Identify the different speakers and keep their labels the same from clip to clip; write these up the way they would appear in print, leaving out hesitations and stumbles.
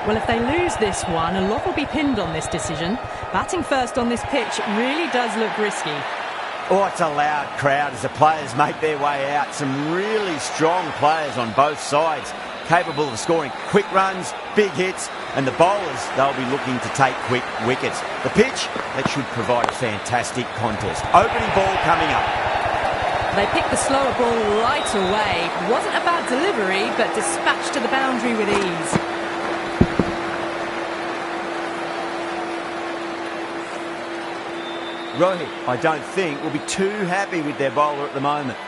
Speaker 1: Well, if they lose this one, a lot will be pinned on this decision. Batting first on this pitch really does look risky.
Speaker 2: Oh, it's a loud crowd as the players make their way out. Some really strong players on both sides, capable of scoring quick runs, big hits, and the bowlers, they'll be looking to take quick wickets. The pitch, that should provide a fantastic contest. Opening ball coming up.
Speaker 1: They picked the slower ball right away. Wasn't a bad delivery, but dispatched to the boundary with ease.
Speaker 2: Rohit, I don't think, will be too happy with their bowler at the moment.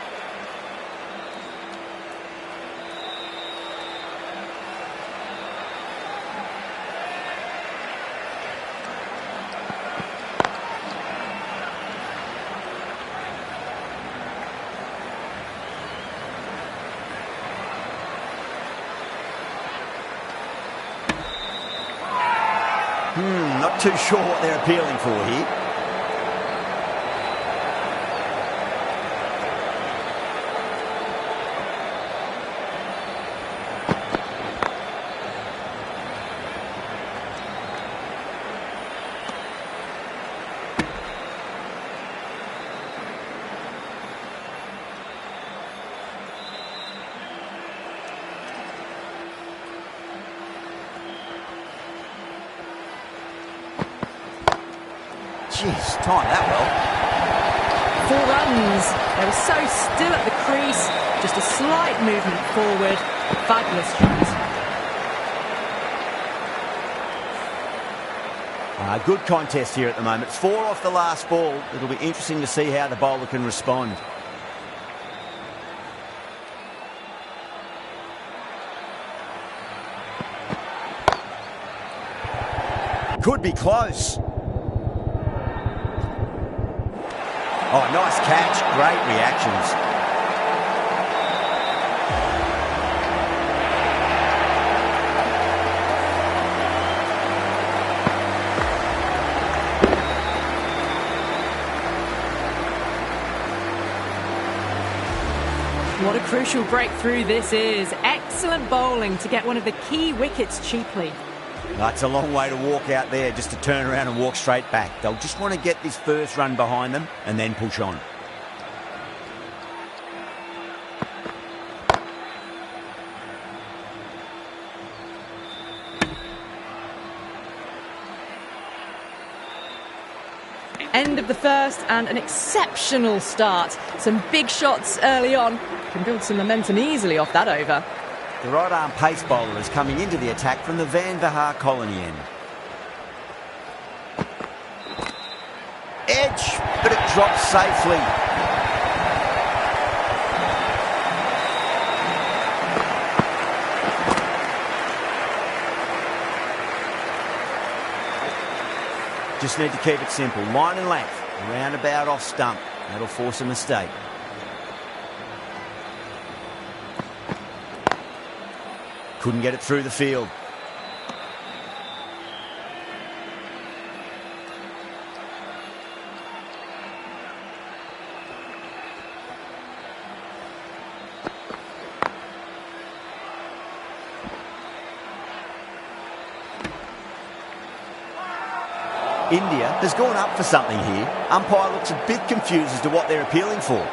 Speaker 2: Not too sure what they're appealing for here. Jeez, timed that well.
Speaker 1: 4 runs. They were so still at the crease. Just a slight movement forward. Fabulous shot.
Speaker 2: Good contest here at the moment. 4 off the last ball. It'll be interesting to see how the bowler can respond. Could be close. Oh, nice catch. Great reactions.
Speaker 1: What a crucial breakthrough this is. Excellent bowling to get one of the key wickets cheaply.
Speaker 2: That's a long way to walk out there just to turn around and walk straight back. They'll just want to get this first run behind them and then push on.
Speaker 1: End of the first and an exceptional start. Some big shots early on. Can build some momentum easily off that over.
Speaker 2: The right-arm pace bowler is coming into the attack from the Van Vahar colony end. Edge, but it drops safely. Just need to keep it simple. Line and length, roundabout off stump. That'll force a mistake. Couldn't get it through the field. India has gone up for something here. Umpire looks a bit confused as to what they're appealing for.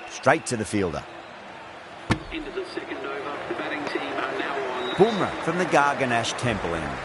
Speaker 2: Straight to the fielder.
Speaker 3: Into the second over, the batting team are now on.
Speaker 2: Bumrah from the Garganash Temple end.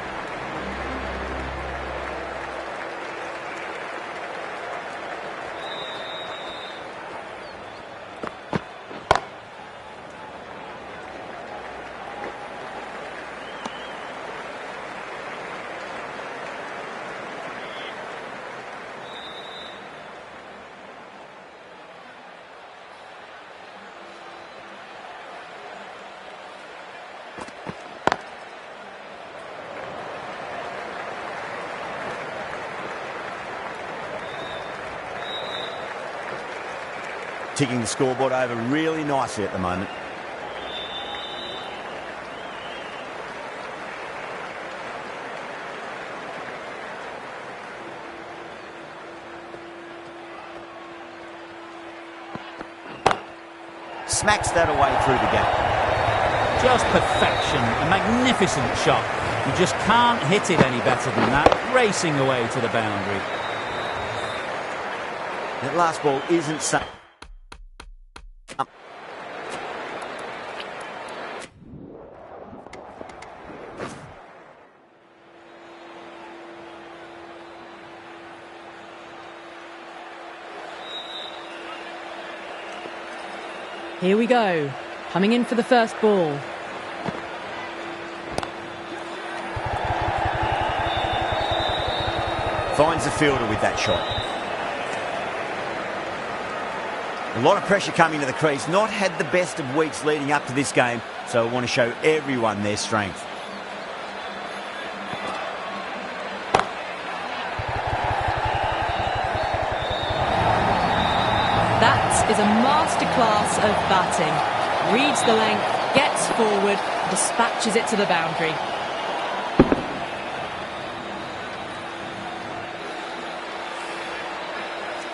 Speaker 2: ticking the scoreboard over really nicely at the moment. Smacks that away through the gap.
Speaker 4: Just perfection, a magnificent shot. You just can't hit it any better than that, racing away to the boundary.
Speaker 2: That last ball isn't so...
Speaker 1: Here we go. Coming in for the first ball.
Speaker 2: Finds the fielder with that shot. A lot of pressure coming to the crease. Not had the best of weeks leading up to this game, so I want to show everyone their strength.
Speaker 1: That is a masterclass of batting. Reads the length, gets forward, dispatches it to the boundary.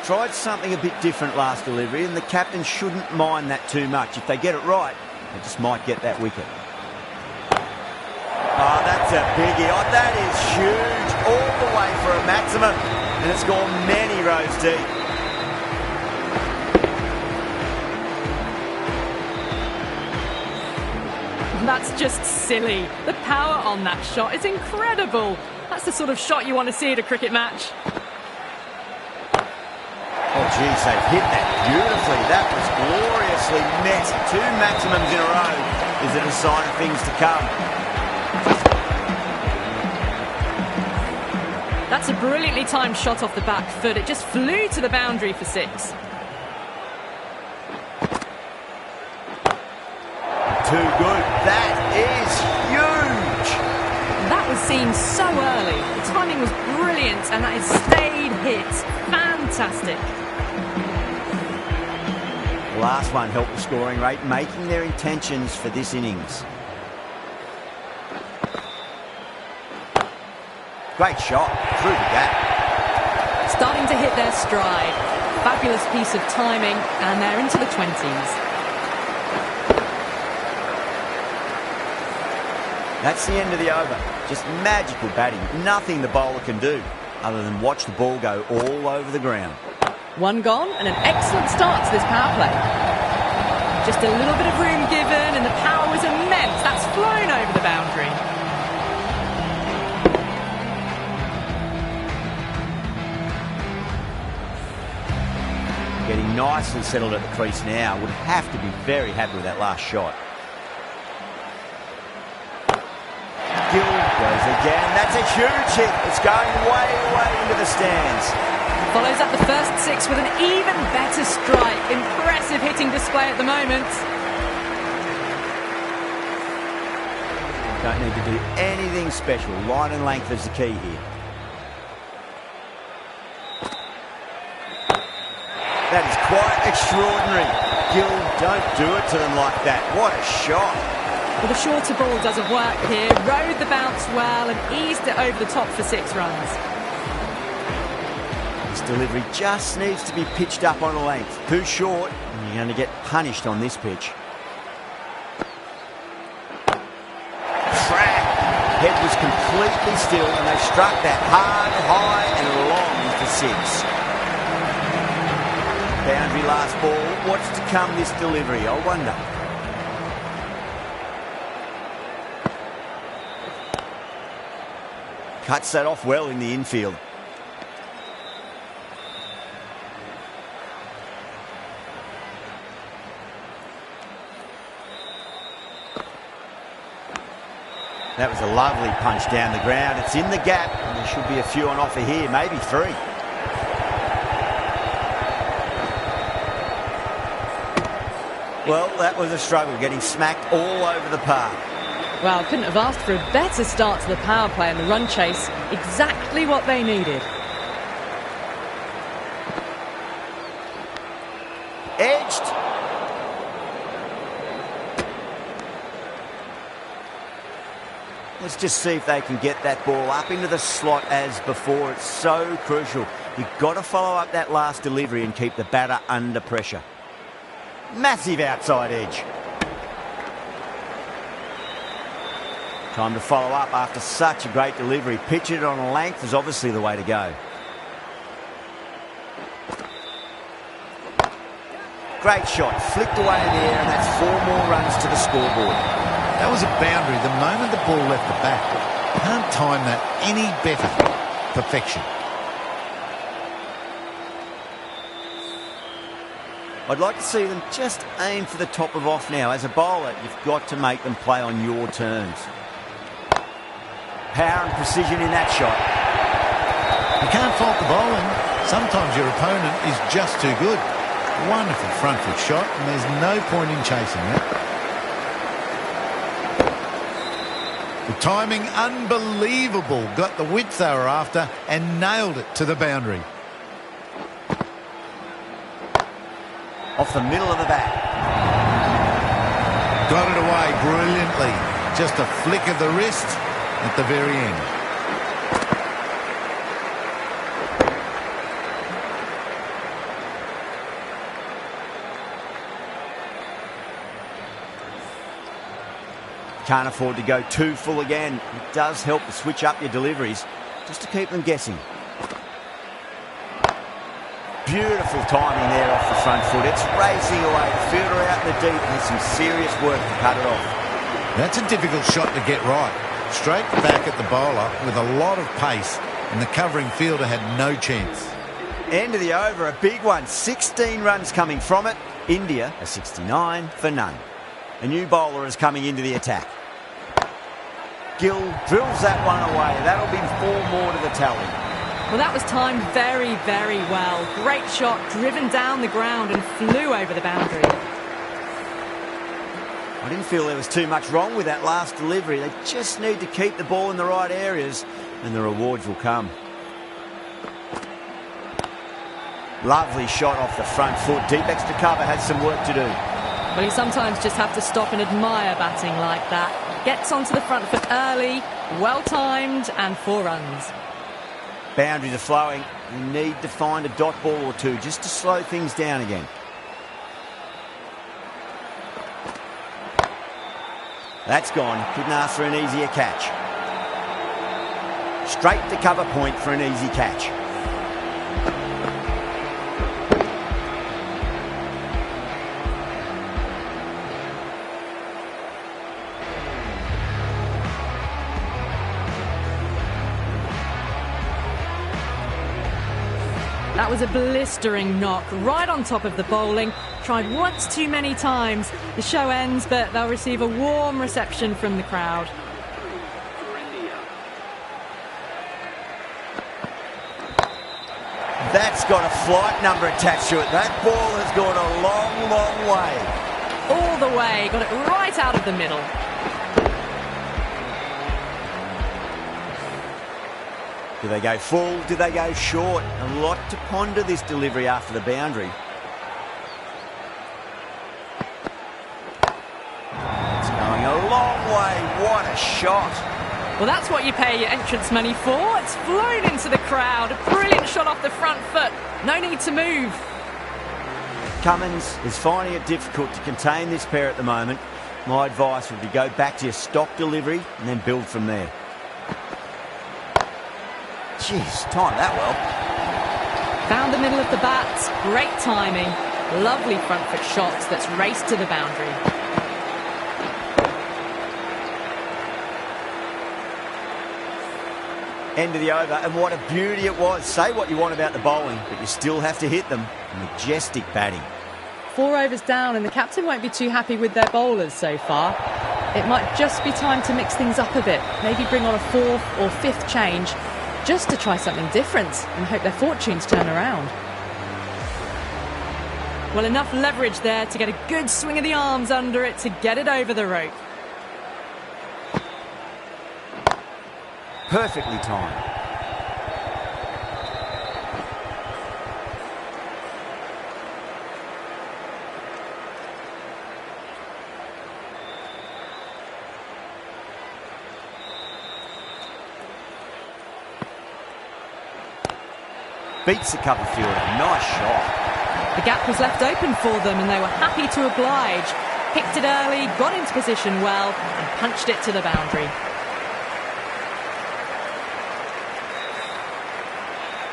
Speaker 2: Tried something a bit different last delivery, and the captain shouldn't mind that too much. If they get it right, they just might get that wicket. Oh, that's a biggie. Oh, that is huge. All the way for a maximum, and it's gone many rows deep.
Speaker 1: That's just silly. The power on that shot is incredible. That's the sort of shot you want to see at a cricket match.
Speaker 2: Oh, geez, they've hit that beautifully. That was gloriously met. 2 maximums in a row. Is it a sign of things to come?
Speaker 1: That's a brilliantly timed shot off the back foot. It just flew to the boundary for 6.
Speaker 2: Too good. That is huge.
Speaker 1: That was seen so early. The timing was brilliant, and that is stayed hit. Fantastic.
Speaker 2: The last one helped the scoring rate, making their intentions for this innings. Great shot through the gap.
Speaker 1: Starting to hit their stride. Fabulous piece of timing, and they're into the 20s.
Speaker 2: That's the end of the over. Just magical batting. Nothing the bowler can do other than watch the ball go all over the ground.
Speaker 1: 1 gone, and an excellent start to this power play. Just a little bit of room given, and the power was immense. That's flown over the boundary.
Speaker 2: Getting nicely settled at the crease now. Would have to be very happy with that last shot. Gill goes again. That's a huge hit. It's going way, way into the stands.
Speaker 1: Follows up the first 6 with an even better strike. Impressive hitting display at the moment.
Speaker 2: Don't need to do anything special. Line and length is the key here. That is quite extraordinary. Gill, don't do it to them like that. What a shot.
Speaker 1: Well, the shorter ball doesn't work here. Rode the bounce well and eased it over the top for 6 runs.
Speaker 2: This delivery just needs to be pitched up on a length. Too short, and you're going to get punished on this pitch. Crack! Head was completely still, and they struck that hard, high, and long for 6. Boundary last ball. What's to come this delivery, I wonder. Cuts that off well in the infield. That was a lovely punch down the ground. It's in the gap, and there should be a few on offer here, maybe 3. Well, that was a struggle, getting smacked all over the park.
Speaker 1: Well, couldn't have asked for a better start to the power play and the run chase. Exactly what they needed.
Speaker 2: Edge Let's just see if they can get that ball up into the slot as before. It's so crucial. You've got to follow up that last delivery and keep the batter under pressure. Massive outside edge. Time to follow up after such a great delivery. Pitch it on a length is obviously the way to go. Great shot, flicked away in the air, and that's 4 more runs to the scoreboard.
Speaker 5: That was a boundary the moment the ball left the bat. Can't time that any better. Perfection.
Speaker 2: I'd like to see them just aim for the top of off now. As a bowler, you've got to make them play on your terms. Power and precision in that shot.
Speaker 5: You can't fault the bowling. Sometimes your opponent is just too good. Wonderful front foot shot, and there's no point in chasing that. The timing, unbelievable. Got the width they were after and nailed it to the boundary.
Speaker 2: Off the middle of the bat.
Speaker 5: Got it away brilliantly. Just a flick of the wrist at the very end.
Speaker 2: Can't afford to go too full again. It does help to switch up your deliveries just to keep them guessing. Beautiful timing there off the front foot. It's racing away. The fielder out in the deep needs some serious work to cut it off.
Speaker 5: That's a difficult shot to get right. Straight back at the bowler with a lot of pace, and the covering fielder had no chance.
Speaker 2: End of the over, a big one. 16 runs coming from it. India a 69 for none. A new bowler is coming into the attack. Gill drills that one away. That'll be 4 more to the tally.
Speaker 1: Well, that was timed very, very well. Great shot, driven down the ground and flew over the boundary.
Speaker 2: I didn't feel there was too much wrong with that last delivery. They just need to keep the ball in the right areas and the rewards will come. Lovely shot off the front foot. Deep extra cover has some work to do.
Speaker 1: Well, you sometimes just have to stop and admire batting like that. Gets onto the front foot early, well-timed, and 4 runs.
Speaker 2: Boundaries are flowing. You need to find a dot ball or two just to slow things down again. That's gone. Couldn't ask for an easier catch. Straight to cover point for an easy catch.
Speaker 1: That was a blistering knock right on top of the bowling. Tried once too many times. The show ends, but they'll receive a warm reception from the crowd.
Speaker 2: That's got a flight number attached to it. That ball has gone a long, long way.
Speaker 1: All the way, got it right out of the middle.
Speaker 2: Do they go full? Do they go short? A lot to ponder this delivery after the boundary. It's going a long way. What a shot.
Speaker 1: Well, that's what you pay your entrance money for. It's flown into the crowd. A brilliant shot off the front foot. No need to move.
Speaker 2: Cummins is finding it difficult to contain this pair at the moment. My advice would be go back to your stock delivery and then build from there. Jeez, timed that well.
Speaker 1: Found the middle of the bat. Great timing. Lovely front foot shot that's raced to the boundary.
Speaker 2: End of the over, and what a beauty it was. Say what you want about the bowling, but you still have to hit them. Majestic batting.
Speaker 1: 4 overs down, and the captain won't be too happy with their bowlers so far. It might just be time to mix things up a bit. Maybe bring on a 4th or 5th change, just to try something different and hope their fortunes turn around. Well, enough leverage there to get a good swing of the arms under it to get it over the rope.
Speaker 2: Perfectly timed. beats the cover fielder. Nice shot.
Speaker 1: The gap was left open for them and they were happy to oblige. Picked it early, got into position well and punched it to the boundary.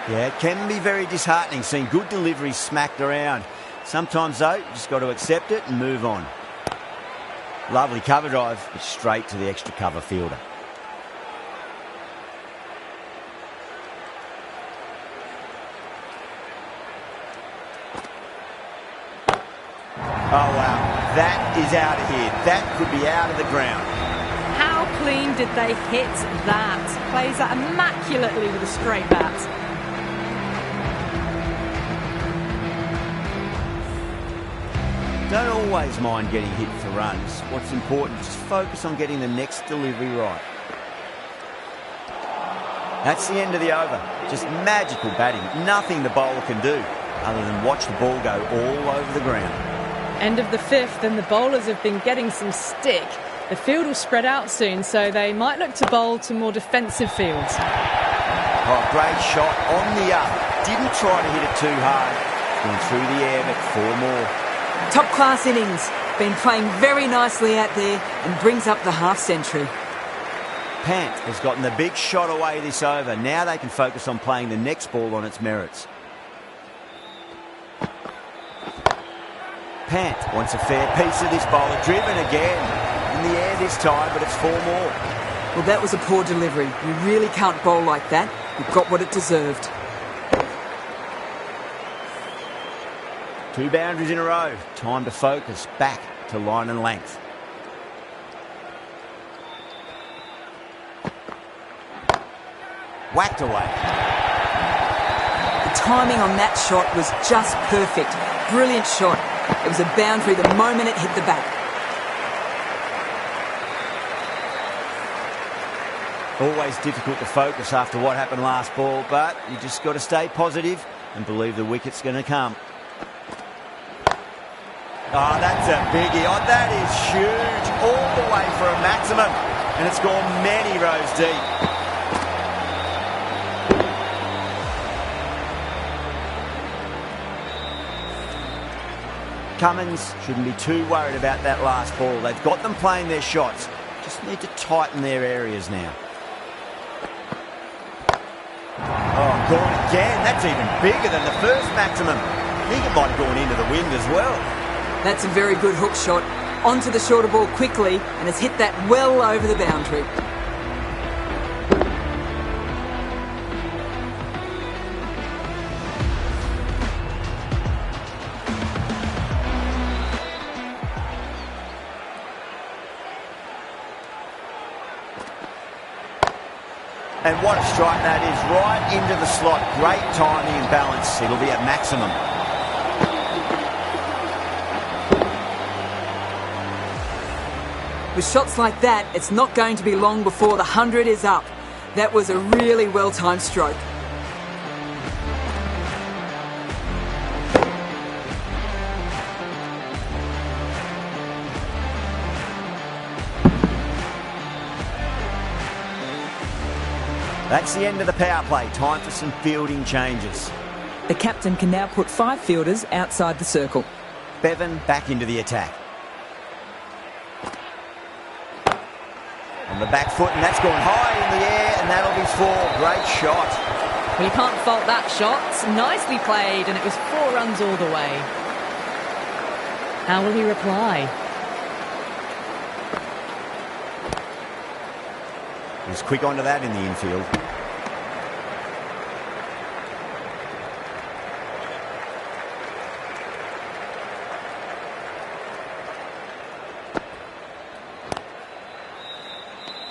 Speaker 2: Yeah, it can be very disheartening seeing good deliveries smacked around. Sometimes, though, you just got to accept it and move on. Lovely cover drive, but straight to the extra cover fielder. Oh, wow. That is out of here. That could be out of the ground.
Speaker 1: How clean did they hit that? Plays that immaculately with a straight bat.
Speaker 2: Don't always mind getting hit for runs. What's important is focus on getting the next delivery right. That's the end of the over. Just magical batting. Nothing the bowler can do other than watch the ball go all over the ground.
Speaker 1: End of the fifth and the bowlers have been getting some stick. The field will spread out soon, so they might look to bowl to more defensive fields.
Speaker 2: Oh, great shot on the up. Didn't try to hit it too hard. Gone through the air, but 4 more.
Speaker 6: Top class innings. Been playing very nicely out there and brings up the half century.
Speaker 2: Pant has gotten the big shot away this over. Now they can focus on playing the next ball on its merits. Pant wants a fair piece of this bowler. Driven again. In the air this time, but it's 4 more.
Speaker 6: Well, that was a poor delivery. You really can't bowl like that. It got what it deserved.
Speaker 2: 2 boundaries in a row. Time to focus back to line and length. Whacked away.
Speaker 6: The timing on that shot was just perfect. Brilliant shot. It was a boundary the moment it hit the bat.
Speaker 2: Always difficult to focus after what happened last ball, but you just got to stay positive and believe the wicket's going to come. Oh, that's a biggie. Oh, that is huge. All the way for a maximum. And it's gone many rows deep. Cummins shouldn't be too worried about that last ball. They've got them playing their shots. Just need to tighten their areas now. Oh, gone again. That's even bigger than the first maximum. I think it might have gone into the wind as well.
Speaker 6: That's a very good hook shot. Onto the shorter ball quickly, and has hit that well over the boundary.
Speaker 2: And what a strike that is, right into the slot. Great timing and balance. It'll be at maximum.
Speaker 6: With shots like that, it's not going to be long before the 100 is up. That was a really well-timed stroke.
Speaker 2: That's the end of the power play. Time for some fielding changes.
Speaker 6: The captain can now put 5 fielders outside the circle.
Speaker 2: Bevan back into the attack. On the back foot, and that's gone high in the air, and that'll be 4. Great shot.
Speaker 1: Well, you can't fault that shot. Nicely played, and it was 4 runs all the way. How will he reply?
Speaker 2: He's quick onto that in the infield.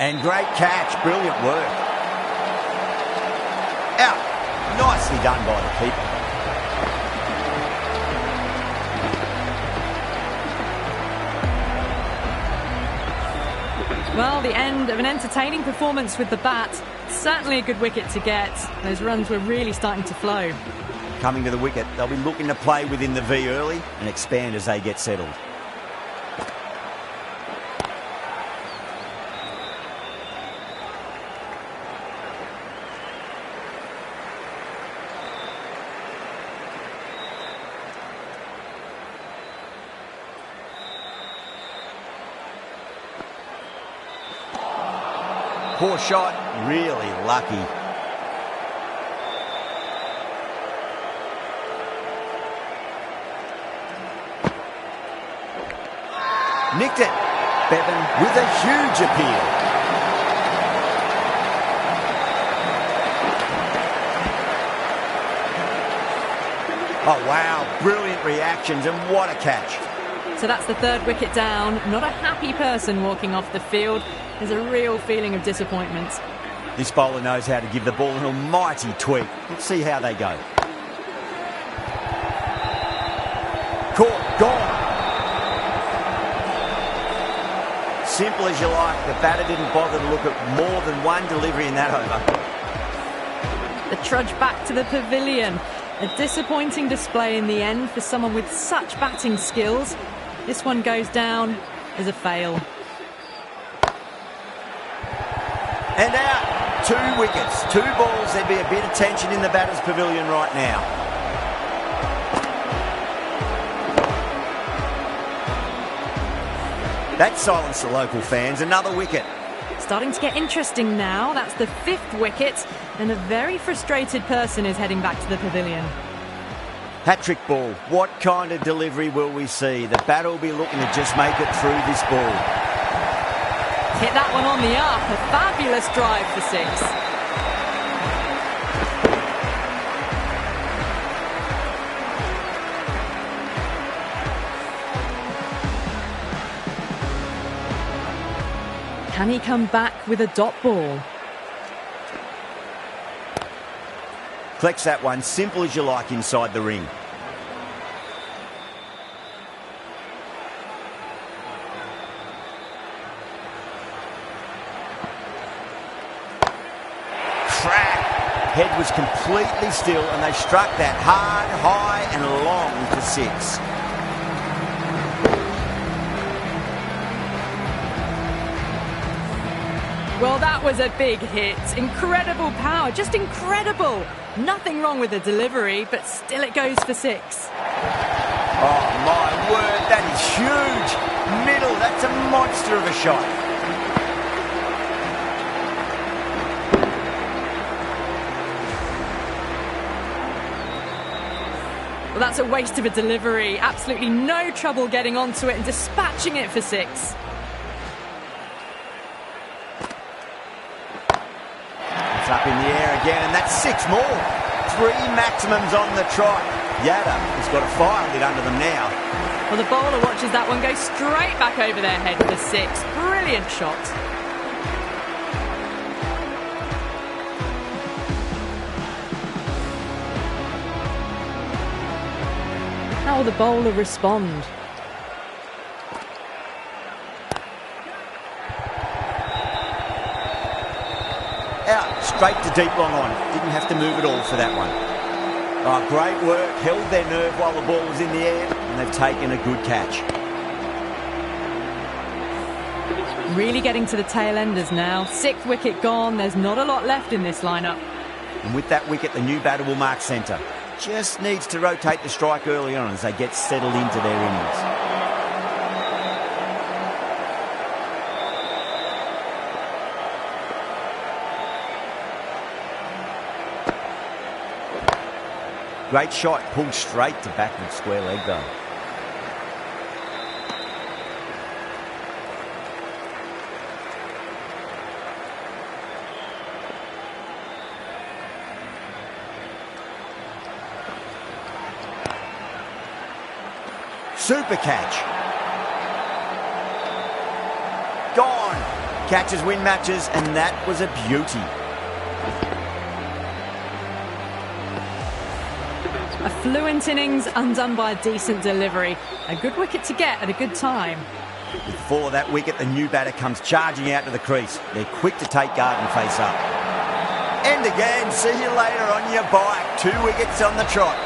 Speaker 2: And great catch, brilliant work. Out, nicely done by the keeper.
Speaker 1: Well, the end of an entertaining performance with the bat. Certainly a good wicket to get. Those runs were really starting to flow.
Speaker 2: Coming to the wicket, they'll be looking to play within the V early and expand as they get settled. Poor shot, really lucky. Nicked it. Bevan with a huge appeal. Oh, wow. Brilliant reactions and what a catch.
Speaker 1: So that's the third wicket down. Not a happy person walking off the field. There's a real feeling of disappointment.
Speaker 2: This bowler knows how to give the ball an almighty tweak. Let's see how they go. Caught, gone. Simple as you like. The batter didn't bother to look at more than one delivery in that over.
Speaker 1: The trudge back to the pavilion. A disappointing display in the end for someone with such batting skills. This one goes down as a fail.
Speaker 2: And out. 2 wickets, 2 balls. There'd be a bit of tension in the batter's pavilion right now. That silenced the local fans. Another wicket.
Speaker 1: Starting to get interesting now. That's the 5th wicket, and a very frustrated person is heading back to the pavilion.
Speaker 2: Hat-trick ball. What kind of delivery will we see? The batter will be looking to just make it through this ball.
Speaker 1: Hit that one on the up. A fabulous drive for 6. Can he come back with a dot ball?
Speaker 2: Collects that one, simple as you like, inside the ring. Crack! Head was completely still and they struck that hard, high and long for 6.
Speaker 1: Well, that was a big hit. Incredible power, just incredible. Nothing wrong with the delivery, but still it goes for 6.
Speaker 2: Oh, my word, that is huge. Middle, that's a monster of a shot.
Speaker 1: Well, that's a waste of a delivery. Absolutely no trouble getting onto it and dispatching it for 6.
Speaker 2: It's up in the air again, and that's 6 more. 3 maximums on the trot. Yada has got a fire lit under them now.
Speaker 1: Well, the bowler watches that one go straight back over their head for 6. Brilliant shot. How will the bowler respond?
Speaker 2: Out, straight to deep long on. Didn't have to move at all for that one. Oh, great work. Held their nerve while the ball was in the air, and they've taken a good catch.
Speaker 1: Really getting to the tail enders now. 6th wicket gone. There's not a lot left in this lineup.
Speaker 2: And with that wicket, the new batter will mark centre. Just needs to rotate the strike early on as they get settled into their innings. Great shot, pulled straight to backward square leg though. Super catch. Gone. Catches win matches, and that was a beauty.
Speaker 1: A fluent innings undone by a decent delivery. A good wicket to get at a good time.
Speaker 2: With 4 of that wicket, the new batter comes charging out to the crease. They're quick to take guard and face up. And again, see you later on your bike. 2 wickets on the trot.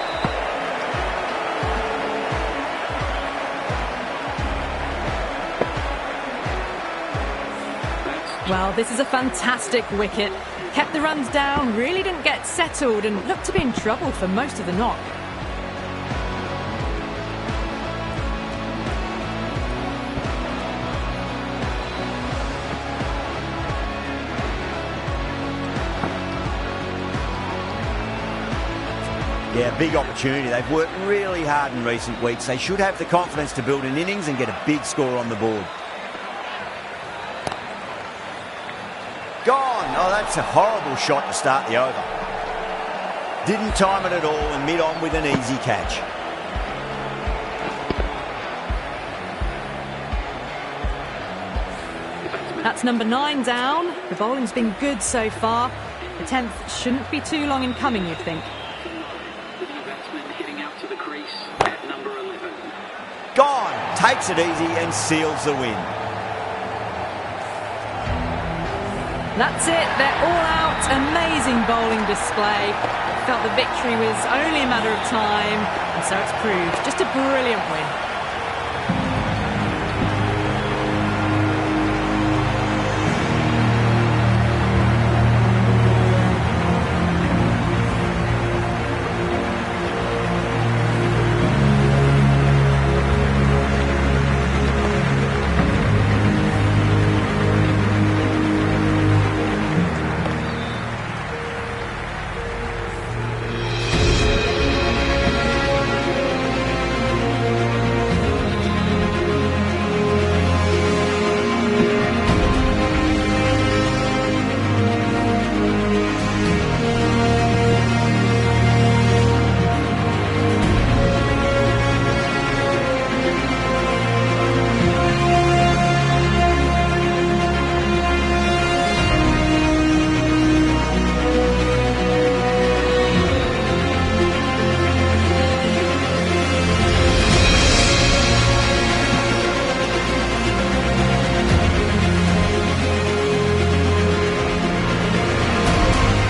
Speaker 1: Well, this is a fantastic wicket. Kept the runs down, really didn't get settled and looked to be in trouble for most of the knock.
Speaker 2: Yeah, big opportunity. They've worked really hard in recent weeks. They should have the confidence to build an innings and get a big score on the board. Gone. Oh, that's a horrible shot to start the over. Didn't time it at all and mid-on with an easy catch.
Speaker 1: That's number 9 down. The bowling's been good so far. The 10th shouldn't be too long in coming, you'd think.
Speaker 3: The new batsman heading out to the crease at number 11.
Speaker 2: Gone. Takes it easy and seals the win.
Speaker 1: That's it, they're all out. Amazing bowling display. Felt the victory was only a matter of time, and so it's proved. Just a brilliant win.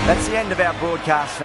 Speaker 2: That's the end of our broadcast.